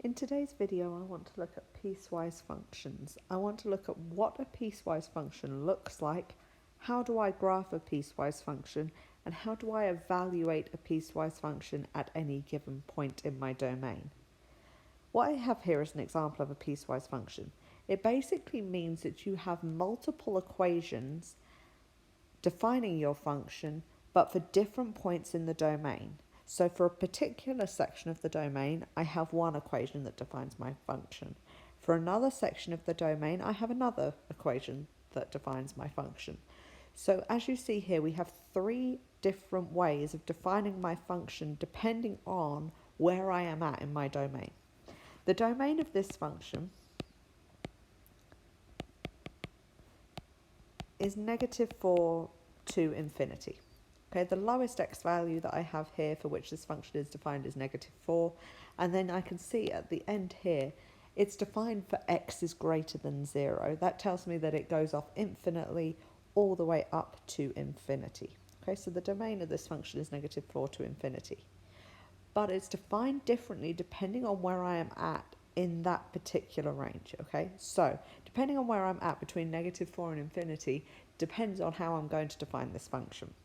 In today's video, I want to look at piecewise functions. I want to look at what a piecewise function looks like, how do I graph a piecewise function, and how do I evaluate a piecewise function at any given point in my domain. What I have here is an example of a piecewise function. It basically means that you have multiple equations defining your function, but for different points in the domain. So for a particular section of the domain, I have one equation that defines my function. For another section of the domain, I have another equation that defines my function. So as you see here, we have three different ways of defining my function depending on where I am at in my domain. The domain of this function is -4 to infinity. Okay, the lowest x value that I have here for which this function is defined is -4, and then I can see at the end here it's defined for x is greater than 0. That tells me that it goes off infinitely all the way up to infinity. Okay, so the domain of this function is -4 to infinity. But it's defined differently depending on where I am at in that particular range. Okay, so depending on where I'm at between -4 and infinity depends on how I'm going to define this function.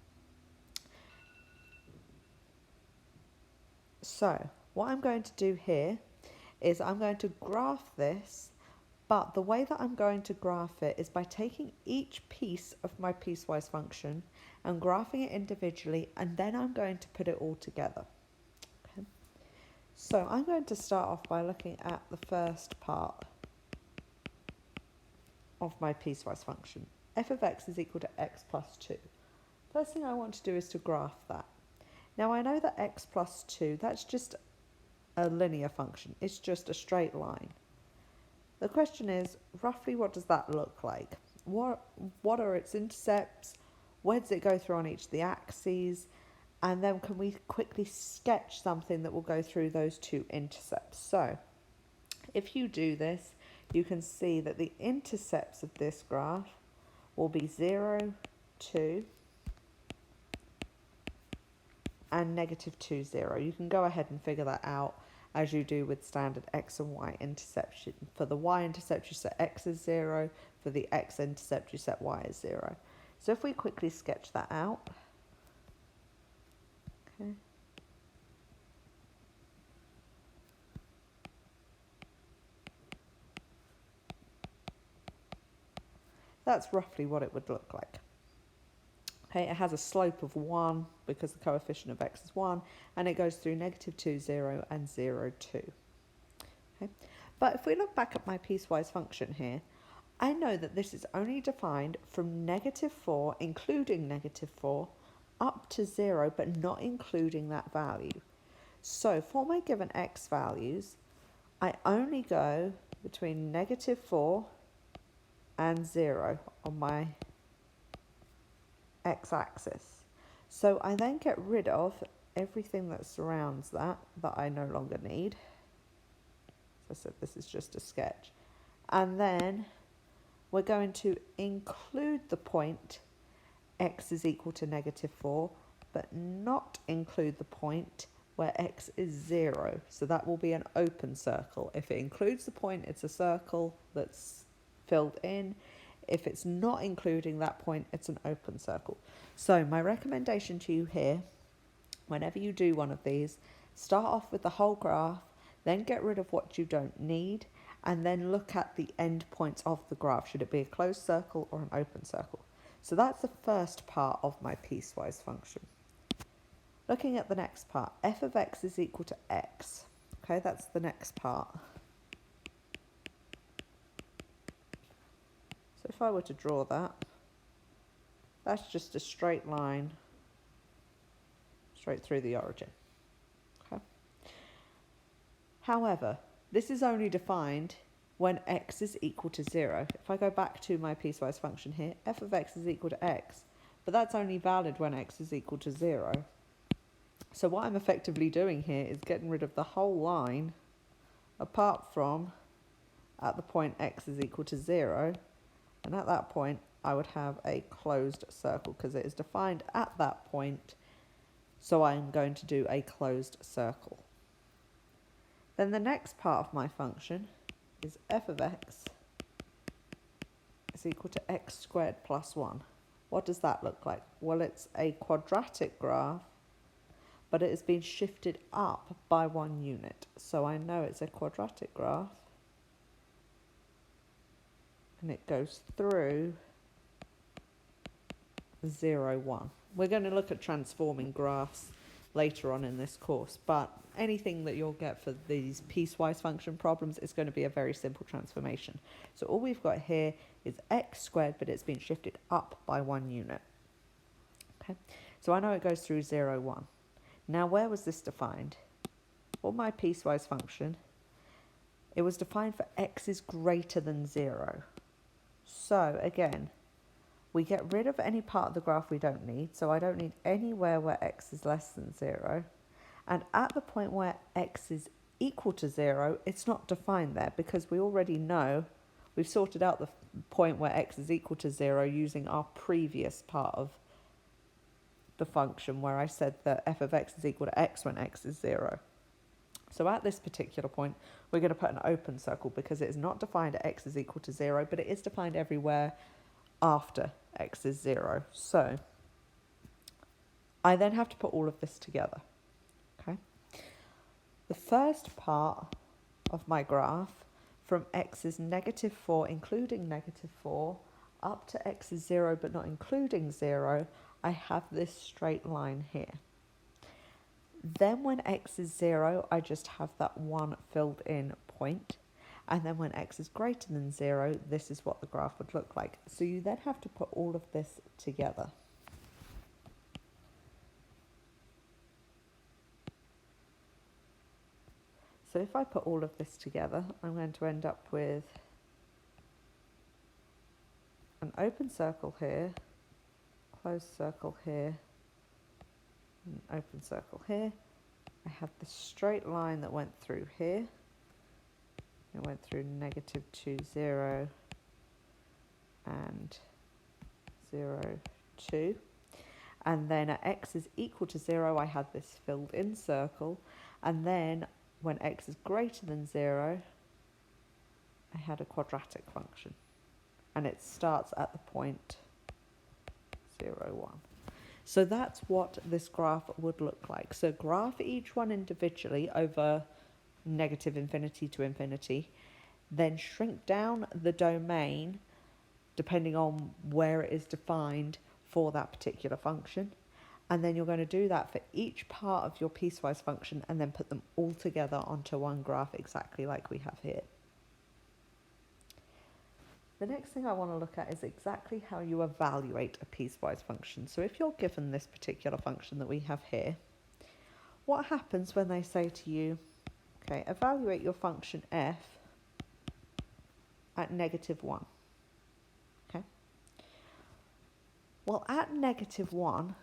So what I'm going to do here is I'm going to graph this, but the way that I'm going to graph it is by taking each piece of my piecewise function and graphing it individually, and then I'm going to put it all together. Okay. So I'm going to start off by looking at the first part of my piecewise function. F of x is equal to x plus 2. First thing I want to do is to graph that. Now I know that x plus 2, that's just a linear function. It's just a straight line. The question is, roughly what does that look like? What are its intercepts? Where does it go through on each of the axes? And then can we quickly sketch something that will go through those two intercepts? So if you do this, you can see that the intercepts of this graph will be 0, 2, and -2, 0. You can go ahead and figure that out as you do with standard x and y interception. For the y-intercept you set x as 0, for the x-intercept you set y as 0. So if we quickly sketch that out, okay. That's roughly what it would look like. Okay, it has a slope of 1 because the coefficient of x is 1, and it goes through -2, 0 and 0, 2. Okay. But if we look back at my piecewise function here, I know that this is only defined from -4, including -4, up to 0, but not including that value. So for my given x values, I only go between -4 and 0 on my x-axis. So I then get rid of everything that surrounds that I no longer need. As I said, this is just a sketch. And then we're going to include the point x is equal to -4, but not include the point where x is 0. So that will be an open circle. If it includes the point, it's a circle that's filled in. If it's not including that point, it's an open circle. So my recommendation to you here, whenever you do one of these, start off with the whole graph, then get rid of what you don't need, and then look at the end points of the graph. Should it be a closed circle or an open circle? So that's the first part of my piecewise function. Looking at the next part, f of x is equal to x. Okay, that's the next part. So if I were to draw that, that's just a straight line straight through the origin. Okay. However, this is only defined when x is equal to 0. If I go back to my piecewise function here, f of x is equal to x, but that's only valid when x is equal to 0. So what I'm effectively doing here is getting rid of the whole line apart from at the point x is equal to 0. And at that point, I would have a closed circle because it is defined at that point. So I'm going to do a closed circle. Then the next part of my function is f of x is equal to x squared plus 1. What does that look like? Well, it's a quadratic graph, but it has been shifted up by 1 unit. So I know it's a quadratic graph, and it goes through 0, 1. We're going to look at transforming graphs later on in this course, but anything that you'll get for these piecewise function problems is going to be a very simple transformation. So all we've got here is x squared, but it's been shifted up by 1 unit. Okay, so I know it goes through 0, 1. Now, where was this defined? Well, my piecewise function, it was defined for x is greater than 0. So again, we get rid of any part of the graph we don't need. So I don't need anywhere where x is less than 0. And at the point where x is equal to 0, it's not defined there because we already know we've sorted out the point where x is equal to 0 using our previous part of the function where I said that f of x is equal to x when x is 0. So at this particular point, we're going to put an open circle because it is not defined at x is equal to 0, but it is defined everywhere after x is 0. So I then have to put all of this together. Okay. The first part of my graph from x is negative 4, including negative 4, up to x is 0, but not including 0, I have this straight line here. Then when x is 0, I just have that one filled in point. And then when x is greater than 0, this is what the graph would look like. So you then have to put all of this together. So if I put all of this together, I'm going to end up with an open circle here, closed circle here, an open circle here. I have the straight line that went through here. It went through negative 2, 0, and 0, 2. And then at x is equal to 0, I had this filled in circle. And then when x is greater than 0, I had a quadratic function. And it starts at the point 0, 1. So that's what this graph would look like. So graph each one individually over negative infinity to infinity, then shrink down the domain depending on where it is defined for that particular function. And then you're going to do that for each part of your piecewise function and then put them all together onto one graph exactly like we have here. The next thing I want to look at is exactly how you evaluate a piecewise function. So if you're given this particular function that we have here, what happens when they say to you, okay, evaluate your function f at negative 1. Okay. Well, at negative 1,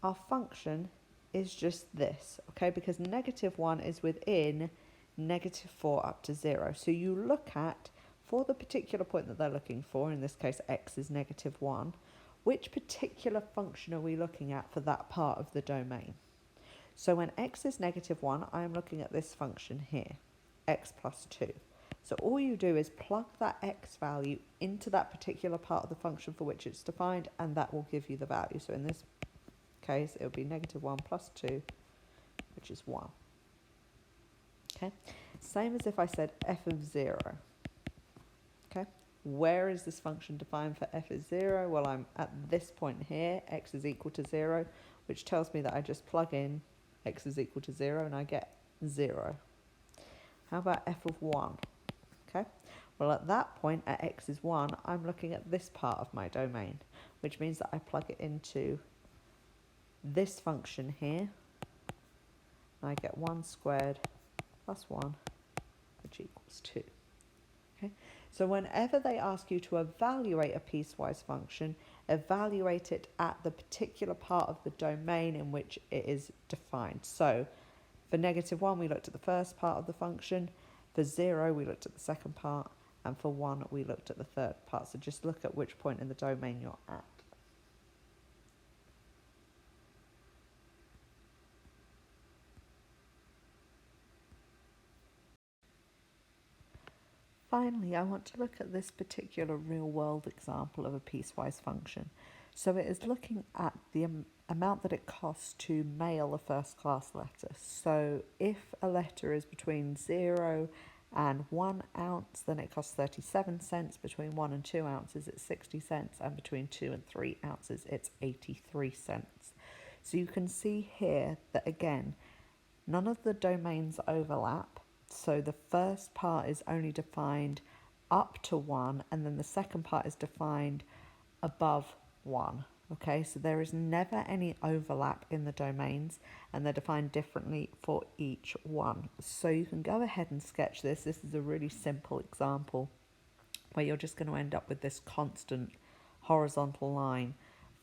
our function is just this, okay, because negative 1 is within negative 4 up to 0. So you look at, for the particular point that they're looking for, in this case x is negative 1, which particular function are we looking at for that part of the domain? So when x is negative 1, I am looking at this function here, x plus 2. So all you do is plug that x value into that particular part of the function for which it's defined, and that will give you the value. So in this case, it will be negative 1 plus 2, which is 1. Okay, same as if I said f of 0. Okay, where is this function defined for f is 0? Well, I'm at this point here, x is equal to 0, which tells me that I just plug in x is equal to 0 and I get 0. How about f of 1? Okay, well at that point at x is 1, I'm looking at this part of my domain, which means that I plug it into this function here, and I get 1 squared plus 1, which equals 2. Okay, so whenever they ask you to evaluate a piecewise function, evaluate it at the particular part of the domain in which it is defined. So for negative 1, we looked at the first part of the function. For 0, we looked at the second part. And for 1, we looked at the third part. So just look at which point in the domain you're at. Finally, I want to look at this particular real-world example of a piecewise function. So it is looking at the amount that it costs to mail a first-class letter. So if a letter is between 0 and 1 ounce, then it costs 37 cents. Between 1 and 2 ounces, it's 60 cents. And between 2 and 3 ounces, it's 83 cents. So you can see here that, again, none of the domains overlap. So the first part is only defined up to 1, and then the second part is defined above 1. Okay, so there is never any overlap in the domains, and they're defined differently for each one. So you can go ahead and sketch this. This is a really simple example where you're just going to end up with this constant horizontal line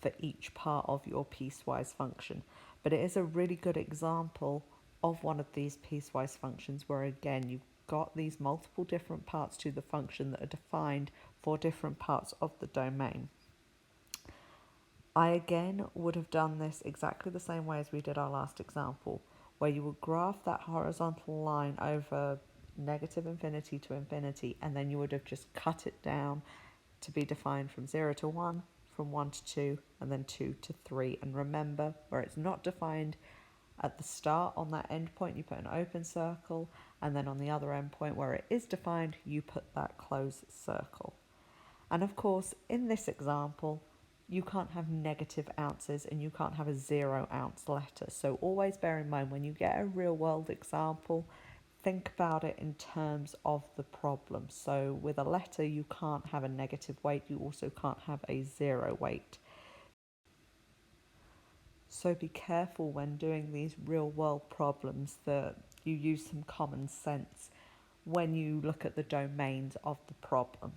for each part of your piecewise function. But it is a really good example of one of these piecewise functions where, again, you've got these multiple different parts to the function that are defined for different parts of the domain. I again would have done this exactly the same way as we did our last example, where you would graph that horizontal line over negative infinity to infinity, and then you would have just cut it down to be defined from 0 to 1, from 1 to 2, and then 2 to 3. And remember, where it's not defined at the start on that endpoint, you put an open circle, and then on the other endpoint where it is defined, you put that closed circle. And of course, in this example, you can't have negative ounces and you can't have a 0 ounce letter. So always bear in mind, when you get a real world example, think about it in terms of the problem. So with a letter, you can't have a negative weight. You also can't have a 0 weight. So be careful when doing these real world problems that you use some common sense when you look at the domains of the problem.